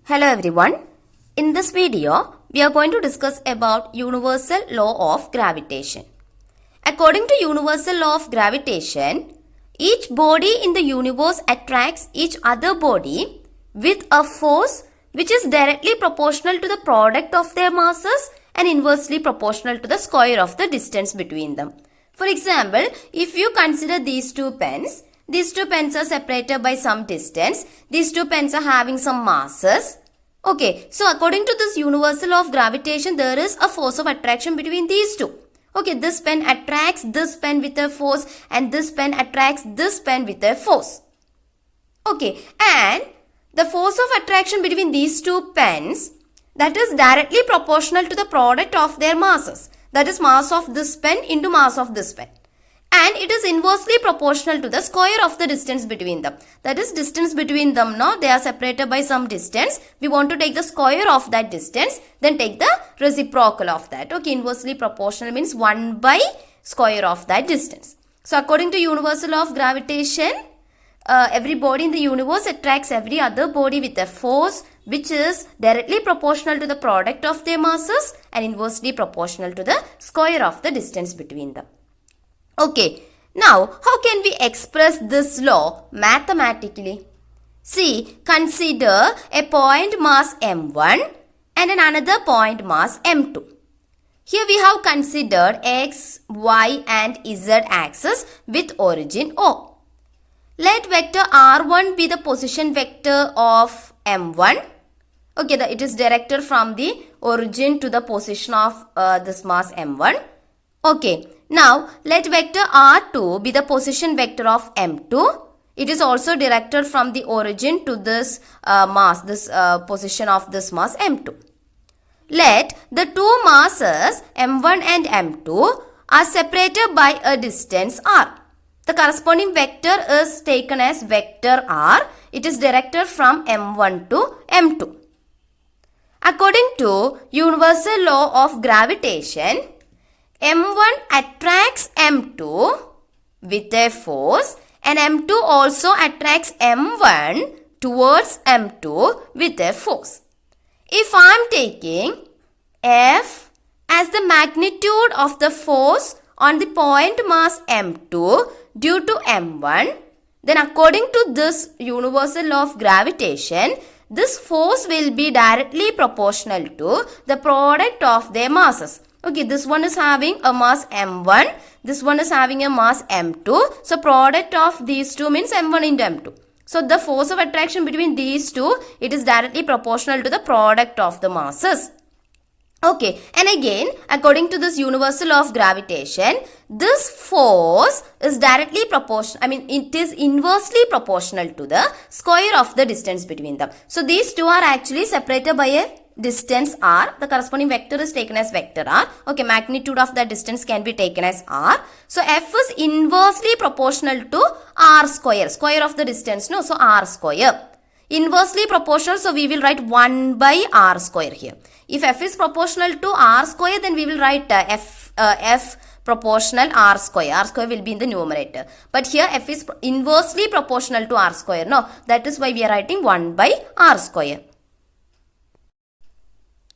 Hello everyone. In this video, we are going to discuss about universal law of gravitation. According to universal law of gravitation, each body in the universe attracts each other body with a force which is directly proportional to the product of their masses and inversely proportional to the square of the distance between them. For example, if you consider these two pens are separated by some distance. These two pens are having some masses. Okay, so according to this universal law of gravitation, there is a force of attraction between these two. Okay, this pen attracts this pen with a force and this pen attracts this pen with a force. Okay, and the force of attraction between these two pens, that is directly proportional to the product of their masses. That is mass of this pen into mass of this pen. And it is inversely proportional to the square of the distance between them. That is distance between them, no? They are separated by some distance. We want to take the square of that distance. Then take the reciprocal of that. Okay, inversely proportional means 1 by square of that distance. So according to universal law of gravitation, every body in the universe attracts every other body with a force which is directly proportional to the product of their masses and inversely proportional to the square of the distance between them. Okay, now how can we express this law mathematically? See, consider a point mass m1 and another point mass m2. Here we have considered x, y and z axis with origin O. Let vector r1 be the position vector of m1. Okay, it is directed from the origin to the position of this mass m1. Okay, now let vector r2 be the position vector of m2. It is also directed from the origin to this position of this mass m2. Let the two masses m1 and m2 are separated by a distance r. The corresponding vector is taken as vector r. It is directed from m1 to m2. According to universal law of gravitation, m1 attracts m2 with a force and m2 also attracts m1 towards m2 with a force. If I am taking F as the magnitude of the force on the point mass m2 due to m1, then according to this universal law of gravitation, this force will be directly proportional to the product of their masses. Okay, this one is having a mass m1, this one is having a mass m2. So product of these two means m1 into m2. So the force of attraction between these two, it is directly proportional to the product of the masses. Okay, and again, according to this universal law of gravitation, this force is directly proportional, it is inversely proportional to the square of the distance between them. So these two are actually separated by a distance r. The corresponding vector is taken as vector r. Okay, magnitude of that distance can be taken as r. So F is inversely proportional to r square. Square of the distance, no? So r square. Inversely proportional, so we will write 1 by r square here. If F is proportional to r square, then we will write F proportional r square. R square will be in the numerator. But here F is inversely proportional to r square. No, that is why we are writing 1 by r square.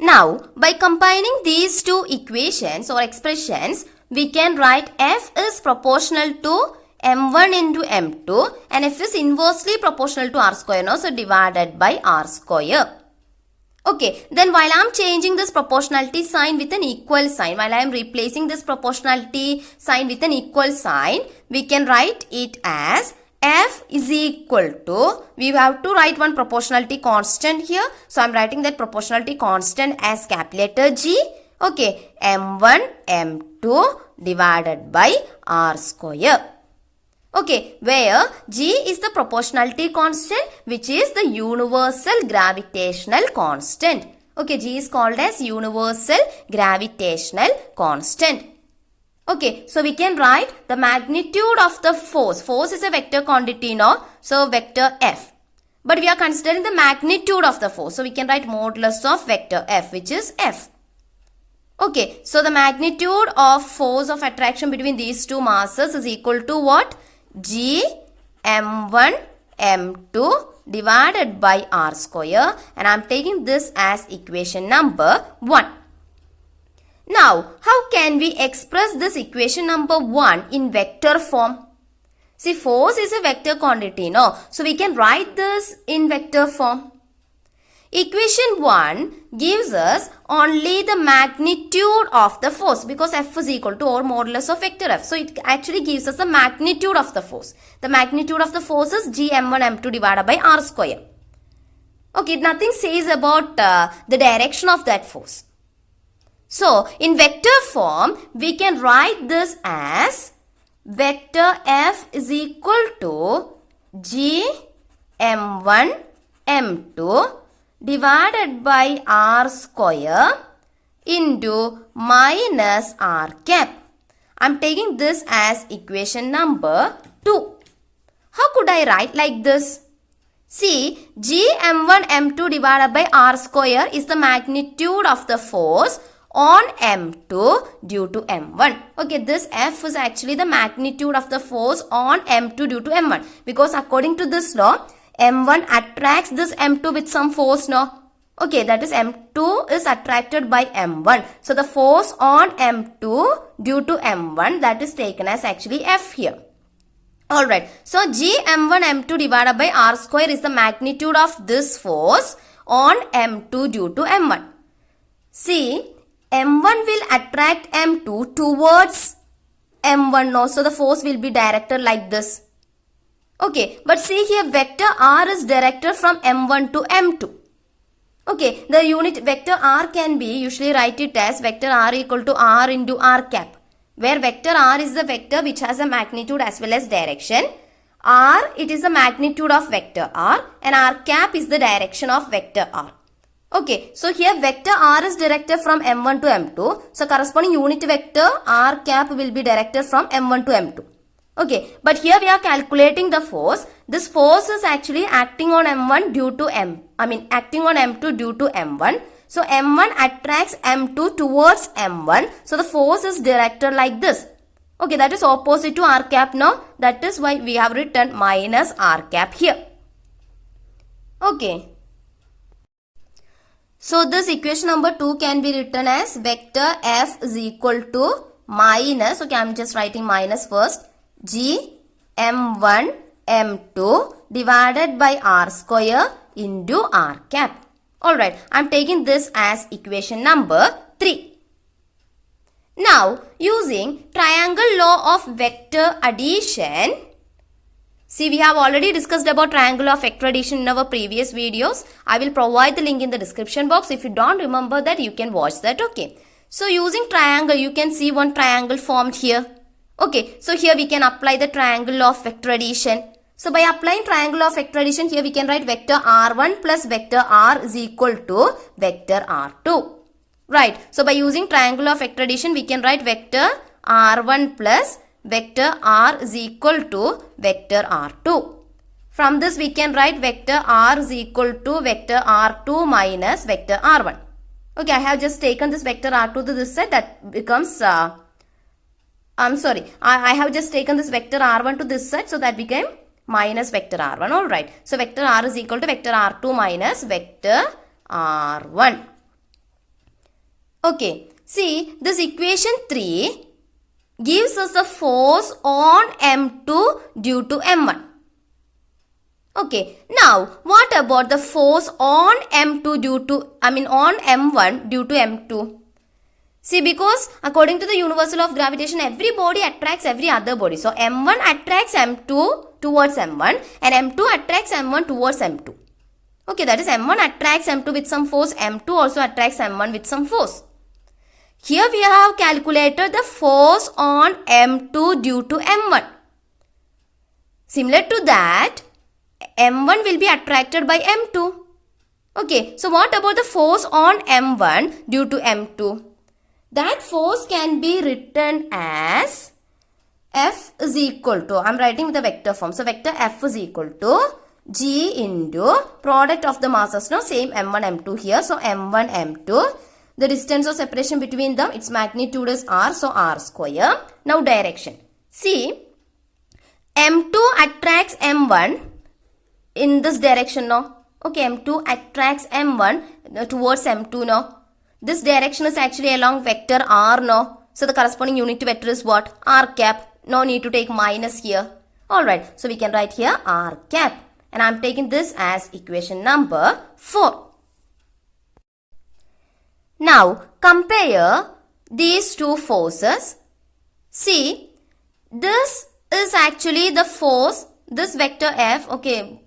Now, by combining these two equations or expressions, we can write F is proportional to m1 into m2 and F is inversely proportional to r square, no? So divided by r square. Okay, then while I am changing this proportionality sign with an equal sign, while I am replacing this proportionality sign with an equal sign, we can write it as F is equal to, we have to write one proportionality constant here. So I am writing that proportionality constant as capital letter G. Okay, m1 m2 divided by r square. Okay, where G is the proportionality constant, which is the universal gravitational constant. Okay, G is called as universal gravitational constant. Okay, so we can write the magnitude of the force. Force is a vector quantity, no? So vector F. But we are considering the magnitude of the force. So we can write modulus of vector F, which is F. Okay, so the magnitude of force of attraction between these two masses is equal to what? G m1 m2 divided by r square, and I am taking this as equation number 1. Now, how can we express this equation number 1 in vector form? See, force is a vector quantity, no? So, we can write this in vector form. Equation 1 gives us only the magnitude of the force because F is equal to or modulus of vector F. So, it actually gives us the magnitude of the force. The magnitude of the force is G m1 m2 divided by r square. Okay, nothing says about the direction of that force. So, in vector form, we can write this as vector F is equal to G m1 m2 divided by r square into minus r cap. I am taking this as equation number 2. How could I write like this? See, G m1 m2 divided by r square is the magnitude of the force on m2 due to m1. Okay, this F is actually the magnitude of the force on m2 due to m1 because according to this law, m1 attracts this m2 with some force, no? Okay, that is m2 is attracted by m1. So, the force on m2 due to m1, that is taken as actually F here. Alright, so G m1 m2 divided by r square is the magnitude of this force on m2 due to m1. See, m1 will attract m2 towards m1, no? So, the force will be directed like this. Okay, but see here vector r is directed from m1 to m2. Okay, the unit vector r can be usually write it as vector r equal to r into r cap, where vector r is the vector which has a magnitude as well as direction. R, it is the magnitude of vector r, and r cap is the direction of vector r. Okay, so here vector r is directed from m1 to m2. So corresponding unit vector r cap will be directed from m1 to m2. Okay, but here we are calculating the force. This force is actually acting on m1 due to acting on m2 due to m1. So m1 attracts m2 towards m1. So the force is directed like this. Okay, that is opposite to r cap now. That is why we have written minus r cap here. Okay. So this equation number 2 can be written as vector F is equal to minus, okay, I am just writing minus first, G m1 m2 divided by r square into r cap. Alright, I am taking this as equation number 3. Now, using triangle law of vector addition, see, we have already discussed about triangle of vector addition in our previous videos. I will provide the link in the description box. If you don't remember that, you can watch that. Okay. So, using triangle, you can see one triangle formed here. Okay. So, here we can apply the triangle of vector addition. So, by applying triangle of vector addition, here we can write vector r1 plus vector r is equal to vector r2. Right. So, by using triangle of vector addition, we can write vector r1 plus vector r is equal to vector r2. From this we can write vector r is equal to vector r2 minus vector r1. Okay, I have just taken this vector r2 to this side, that becomes, I have just taken this vector r1 to this side, so that became minus vector r1. Alright, so vector r is equal to vector r2 minus vector r1. Okay, see, this equation 3 gives us the force on m2 due to m1. Okay, now what about the force on m2 due to, on m1 due to m2? See, because according to the universal of gravitation, every body attracts every other body. So, m1 attracts m2 towards m1 and m2 attracts m1 towards m2. Okay, that is m1 attracts m2 with some force, m2 also attracts m1 with some force. Here we have calculated the force on m2 due to m1. Similar to that, m1 will be attracted by m2. Okay, so what about the force on m1 due to m2? That force can be written as F is equal to, I am writing with the vector form. So, vector F is equal to G into product of the masses. Now, same m1, m2 here. So, m1, m2. The distance of separation between them, its magnitude is r, so r square. Now direction. See, m2 attracts m1 in this direction, no? Okay, M2 attracts M1 towards M2, no? This direction is actually along vector R, no? So the corresponding unit vector is what? R cap. No need to take minus here. Alright, so we can write here R cap. And I'm taking this as equation number 4. Now, compare these two forces. See, this is actually the force, this vector F, okay,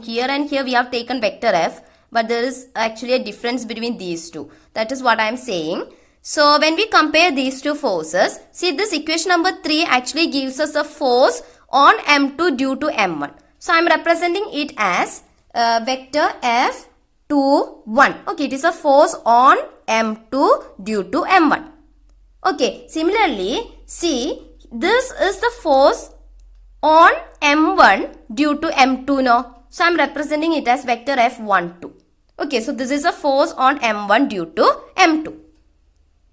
here and here we have taken vector F, but there is actually a difference between these two. That is what I am saying. So, when we compare these two forces, see this equation number 3 actually gives us a force on M2 due to M1. So, I am representing it as vector F21. Okay, it is a force on M2 due to M1. Okay, similarly, see, this is the force on M1 due to M2 now. So, I am representing it as vector F12. Okay, so this is a force on M1 due to M2.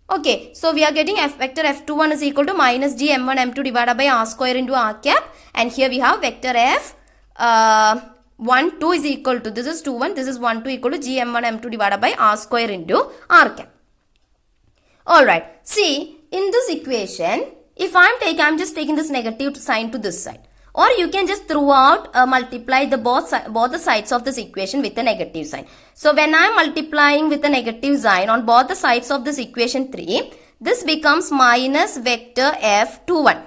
Okay, so we are getting vector F21 is equal to minus G M1 M2 divided by R square into R cap. And here we have vector F12 is equal to, this is 21, this is 12 equal to G M1 M2 divided by R square into R cap. Alright, see, in this equation, if I'm just taking this negative sign to this side. Or you can just throughout multiply the both the sides of this equation with a negative sign. So when I am multiplying with a negative sign on both the sides of this equation 3, this becomes minus vector F21.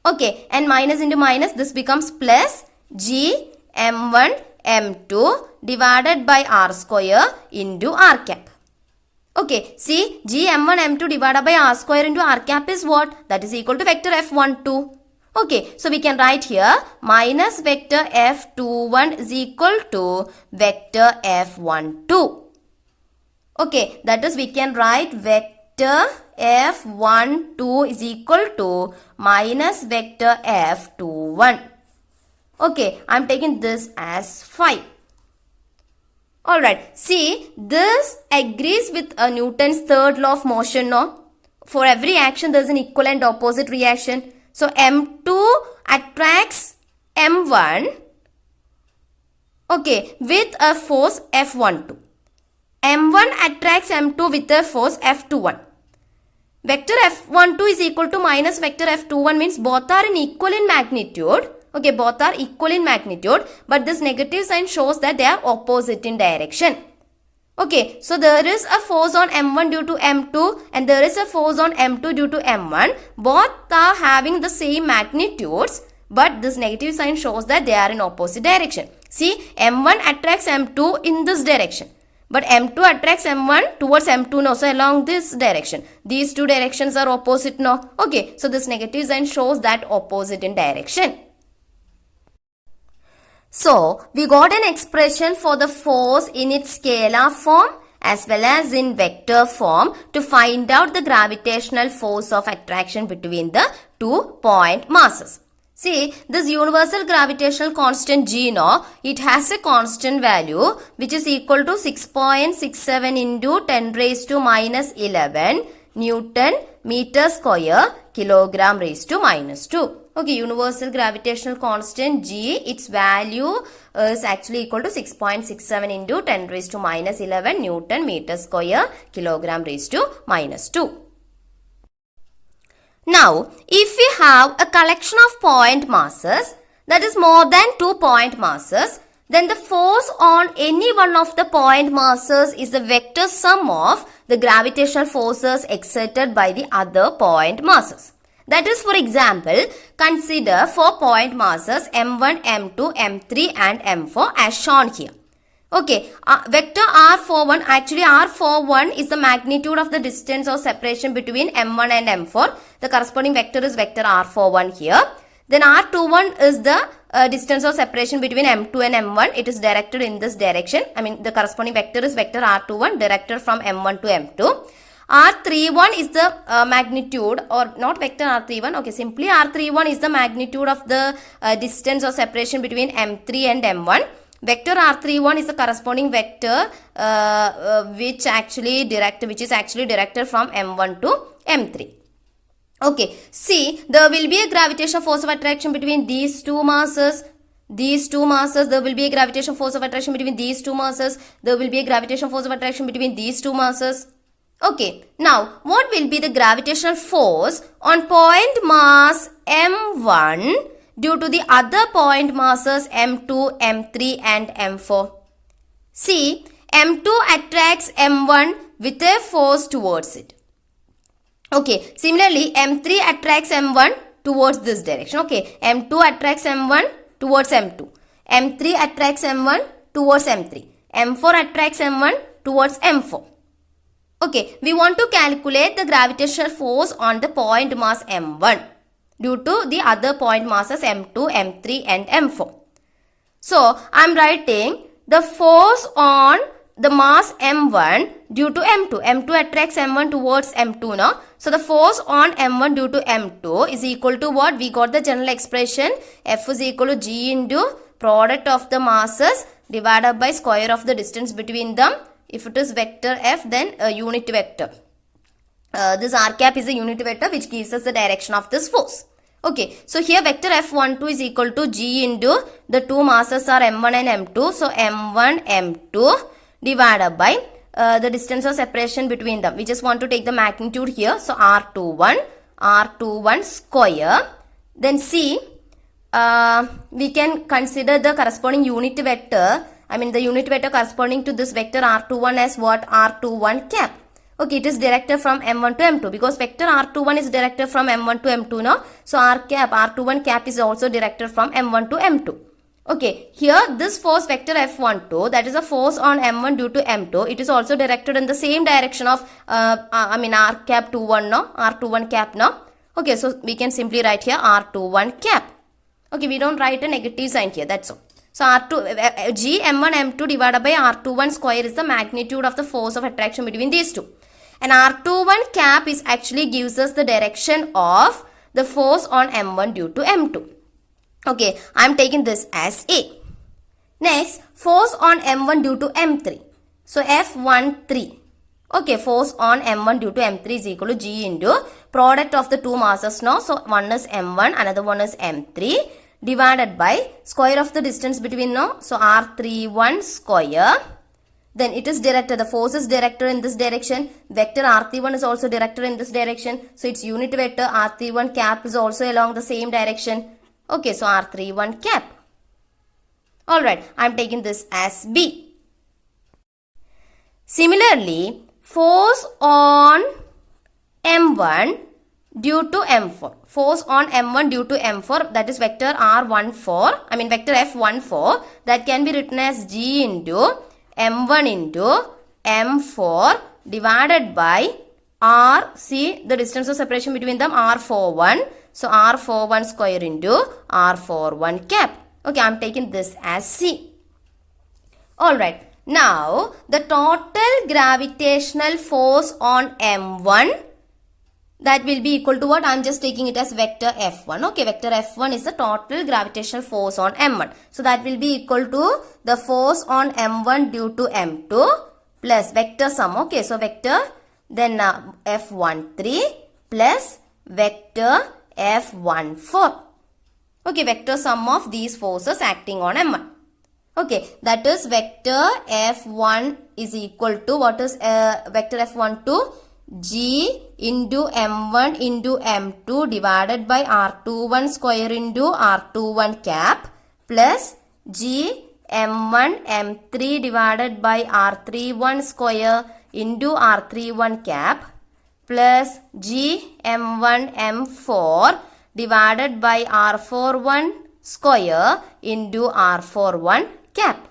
Okay, and minus into minus, this becomes plus G M1 M2 divided by R square into R cap. Okay, see, G M1 M2 divided by R square into R cap is what? That is equal to vector F12. Okay, so we can write here minus vector F21 is equal to vector F12. Okay, that is we can write vector F12 is equal to minus vector F21. Okay, I am taking this as 5. Alright, see, this agrees with Newton's third law of motion, no? For every action, there is an equal and opposite reaction. So, M2 attracts M1, okay, with a force F12. M1 attracts M2 with a force F21. Vector F12 is equal to minus vector F21 means both are equal in magnitude. Okay, both are equal in magnitude, but this negative sign shows that they are opposite in direction. Okay, so there is a force on M1 due to M2 and there is a force on M2 due to M1. Both are having the same magnitudes, but this negative sign shows that they are in opposite direction. See, M1 attracts M2 in this direction, but M2 attracts M1 towards M2 now, so along this direction. These two directions are opposite now. Okay, so this negative sign shows that opposite in direction. So, we got an expression for the force in its scalar form as well as in vector form to find out the gravitational force of attraction between the 2 point masses. See, this universal gravitational constant G, no, it has a constant value which is equal to 6.67 into 10 raised to minus 11 Newton meter square kilogram raised to minus 2. Okay, universal gravitational constant G, its value is actually equal to 6.67 into 10 raised to minus 11 Newton meter square kilogram raised to minus 2. Now, if we have a collection of point masses that is more than 2 point masses, then the force on any one of the point masses is the vector sum of the gravitational forces exerted by the other point masses. That is, for example, consider 4 point masses M1, M2, M3 and M4 as shown here. Okay, vector R41, actually R41 is the magnitude of the distance or separation between M1 and M4. The corresponding vector is vector R41 here. Then R21 is the distance or separation between M2 and M1. It is directed in this direction. I mean, the corresponding vector is vector R21 directed from M1 to M2. R31 is the magnitude, or not vector R31, okay, simply R31 is the magnitude of the distance or separation between M3 and M1. Vector R31 is the corresponding vector which is actually directed from M1 to M3. Okay, see, there will be a gravitational force of attraction between these two masses. these two masses, there will be a gravitation force of attraction between these two masses. There will be a gravitation force of attraction between these two masses. Okay, now what will be the gravitational force on point mass M1 due to the other point masses M2, M3 and M4? See, M2 attracts M1 with a force towards it. Okay, similarly M3 attracts M1 towards this direction. Okay, M2 attracts M1 towards M2. M3 attracts M1 towards M3. M4 attracts M1 towards M4. Okay, we want to calculate the gravitational force on the point mass M1 due to the other point masses M2, M3 and M4. So, I am writing the force on the mass M1 due to M2. M2 attracts M1 towards M2 now. So, the force on M1 due to M2 is equal to what? We got the general expression F is equal to G into product of the masses divided by square of the distance between them. If it is vector F, then a unit vector. This r cap is a unit vector which gives us the direction of this force. Okay, so here vector F12 is equal to G into the two masses are M1 and M2. So, M1, M2 divided by the distance of separation between them. We just want to take the magnitude here. So, R21 square. Then C, we can consider the corresponding unit vector. The unit vector corresponding to this vector R21 as what? R21 cap. Okay, it is directed from M1 to M2 because vector R21 is directed from M1 to M2 now. So, R21 cap is also directed from M1 to M2. Okay, here this force vector F12, that is a force on M1 due to M2. It is also directed in the same direction of, R cap 21 now, R21 cap now. Okay, so we can simply write here R21 cap. Okay, we don't write a negative sign here, that's all. So, G M1 M2 divided by R21 square is the magnitude of the force of attraction between these two. And R21 cap is actually gives us the direction of the force on M1 due to M2. Okay, I am taking this as A. Next, force on M1 due to M3. So, F13. Okay, force on M1 due to M3 is equal to G into product of the two masses now. So, one is M1, another one is M3. Divided by square of the distance between now. So, R31 square. Then it is directed. The force is directed in this direction. Vector R31 is also directed in this direction. So, its unit vector R31 cap is also along the same direction. Okay, so R31 cap. Alright, I am taking this as B. Similarly, force on M1 due to M4. Force on M1 due to M4, that is vector vector F14, that can be written as G into M1 into M4 divided by R, see the distance of separation between them, R41. So, R41 square into R41 cap. Okay, I am taking this as C. Alright, now the total gravitational force on M1, that will be equal to what? I am just taking it as vector F1. Okay, vector F1 is the total gravitational force on M1. So, that will be equal to the force on M1 due to M2 plus vector sum. Okay, so vector then F13 plus vector F14. Okay, vector sum of these forces acting on M1. Okay, that is vector F1 is equal to what is vector F12? G into M1 into M2 divided by R21 square into R21 cap plus G M1 M3 divided by R31 square into R31 cap plus G M1 M4 divided by R41 square into R41 cap.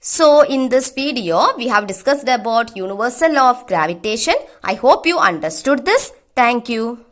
So, in this video, we have discussed about universal law of gravitation. I hope you understood this. Thank you.